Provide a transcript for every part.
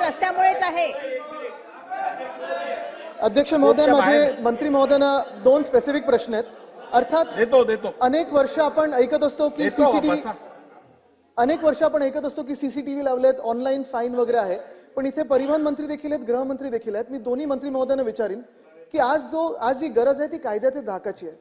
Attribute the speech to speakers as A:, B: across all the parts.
A: रस्त्यामुळेच आहे?
B: अध्यक्ष महोदय, माझे मंत्री महोदयांना दोन स्पेसिफिक प्रश्न आहेत. अर्थात
C: देतो
B: अनेक वर्ष आपण ऐकत असतो की सीसीटीव्ही लावलेत, ऑनलाईन फाईन वगैरे आहे, पण इथे परिवहन मंत्री देखील आहेत, गृहमंत्री देखील आहेत. मी दोन्ही मंत्री महोदयांना विचारीन की आज जी गरज आहे ती कायद्याच्या धाकाची आहे.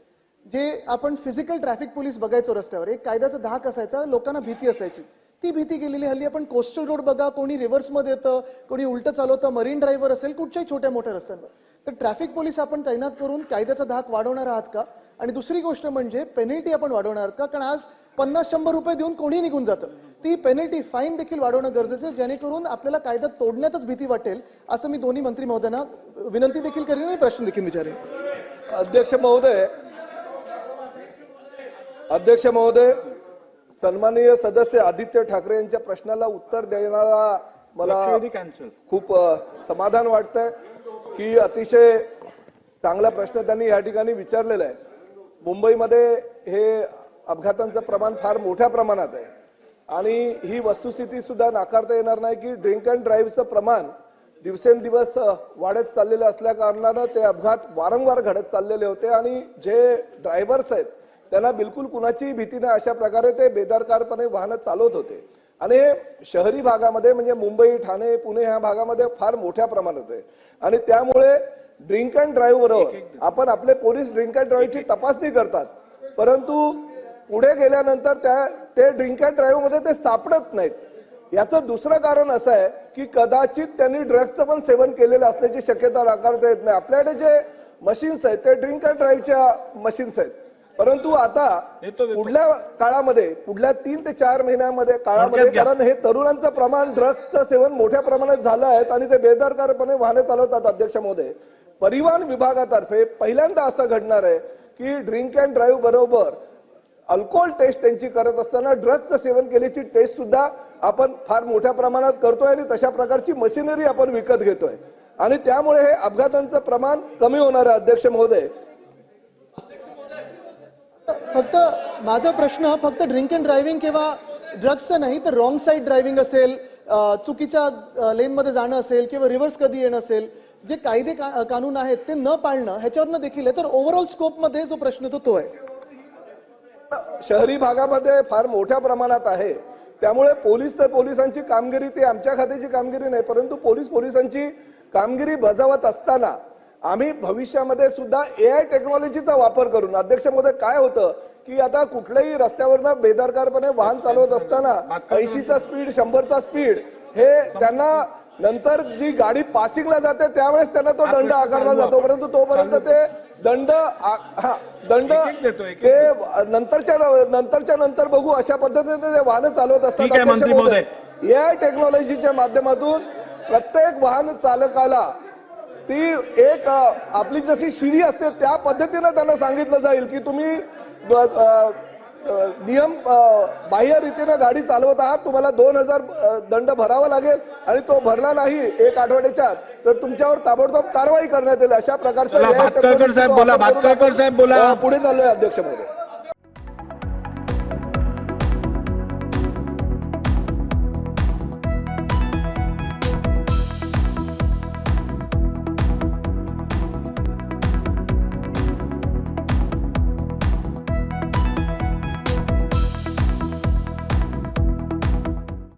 B: जे आपण फिजिकल ट्रॅफिक पोलीस बघायचो रस्त्यावर, एक कायद्याचा धाक असायचा, लोकांना भीती असायची, ती भीती गेलेली. हल्ली आपण कोस्टल रोड बघा, कोणी रिव्हर्समध्ये येतं, कोणी उलटं चालवतं, मरीन ड्राईव्हर असेल, कुठच्याही छोट्या मोठ्या रस्त्यांवर. तर ट्रॅफिक पोलीस आपण तैनात करून कायद्याचा धाक वाढवणार आहात का? आणि दुसरी गोष्ट म्हणजे पेनल्टी आपण वाढवणार आहात का? कारण आज 50-100 रुपये देऊन कोणी निघून जातं. ती पेनल्टी, फाईन देखील वाढवणं गरजेचं आहे, जेणेकरून आपल्याला कायदा तोडण्यातच भीती वाटेल. असं मी दोन्ही मंत्री महोदयांना विनंती देखील करेन आणि प्रश्न देखील विचारेन.
D: अध्यक्ष महोदय, सन्माननीय सदस्य आदित्य ठाकरे यांच्या प्रश्नाला उत्तर देण्याला मला खूप समाधान वाटतंय की अतिशय चांगला प्रश्न त्यांनी या ठिकाणी विचारलेला आहे. मुंबईमध्ये हे अपघातांचं प्रमाण फार मोठ्या प्रमाणात आहे आणि ही वस्तुस्थिती सुद्धा नाकारता येणार नाही की ड्रिंक अँड ड्राईव्हचं प्रमाण दिवसेंदिवस वाढत चाललेलं असल्या कारणानं ते अपघात वारंवार घडत चाललेले होते आणि जे ड्रायव्हर्स आहेत त्यांना बिलकुल कुणाची भीती नाही अशा प्रकारे ते बेदरकारपणे वाहनं चालवत होते. आणि शहरी भागामध्ये म्हणजे मुंबई, ठाणे, पुणे ह्या भागामध्ये फार मोठ्या प्रमाणात आहे आणि त्यामुळे ड्रिंक अँड ड्राईव्ह बरोबर आपण आपले पोलीस ड्रिंक अँड ड्राईव्हची तपासणी करतात, परंतु पुढे गेल्यानंतर ते ड्रिंक अँड ड्राईव्ह मध्ये ते सापडत नाहीत. याचं दुसरं कारण असं आहे की कदाचित त्यांनी ड्रग्सचं पण सेवन केलेलं असण्याची शक्यता नाकारता येत नाही. आपल्याकडे जे मशीन्स आहेत ते ड्रिंक अँड ड्राईव्हच्या मशीन्स आहेत, परंतु आता पुढल्या काळामध्ये, पुढल्या 3 ते 4 महिन्यामध्ये काळामध्ये, कारण हे तरुणांचं प्रमाण ड्रग्सचं सेवन मोठ्या प्रमाणात झालं आहे आणि ते बेदरकारपणे वाहने चालवतात. अध्यक्ष महोदय, परिवहन विभागातर्फे पहिल्यांदा असं घडणार आहे की ड्रिंक अँड ड्राईव्ह बरोबर अल्कोहोल टेस्ट त्यांची करत असताना ड्रग्सचं सेवन केल्याची टेस्ट सुद्धा आपण फार मोठ्या प्रमाणात करतोय आणि तशा प्रकारची मशिनरी आपण विकत घेतोय आणि त्यामुळे हे अपघातांचं प्रमाण कमी होणार आहे. अध्यक्ष महोदय,
B: फक्त माझा प्रश्न फक्त ड्रिंक अँड ड्रायव्हिंग किंवा ड्रग्सचं नाही, तर रॉंग साईड ड्रायव्हिंग असेल, चुकीच्या लेनमध्ये जाणं असेल किंवा रिव्हर्स कधी येणं असेल, जे कायदे कानून आहेत ते न पाळणं, ह्याच्यावरनं देखील आहे. तर ओव्हरऑल स्कोपमध्ये जो प्रश्न तो आहे.
D: शहरी भागामध्ये फार मोठ्या प्रमाणात आहे, त्यामुळे पोलीस तर पोलिसांची कामगिरी ती आमच्या खात्याची कामगिरी नाही, परंतु पोलिसांची कामगिरी बजावत असताना आम्ही भविष्यामध्ये सुद्धा AI टेक्नॉलॉजीचा वापर करून, अध्यक्ष महोदय, काय होतं की आता कुठल्याही रस्त्यावरनं बेदरकारपणे वाहन चालवत असताना 80चा स्पीड, 100चा स्पीड हे त्यांना नंतर जी गाडी पासिंगला जाते त्यावेळेस त्यांना तो दंड आकारला जातो, परंतु तोपर्यंत ते दंड ते नंतरच्या नंतर बघू अशा पद्धतीने ते वाहन चालवत असतात. अध्यक्ष महोदय, AI टेक्नॉलॉजीच्या माध्यमातून प्रत्येक वाहन चालकाला ती एक आपली जशी शिडी असते त्या पद्धतीने त्यांना सांगितलं जाईल की तुम्ही नियम बाह्य रीतीने गाडी चालवत आहात, तुम्हाला 2000 दंड भरावा लागेल आणि तो भरला नाही 1 आठवड्याच्या आत तर तुमच्यावर ताबडतोब कारवाई करण्यात येईल. अशा प्रकारचं पुढे चाललोय. अध्यक्ष महोदय.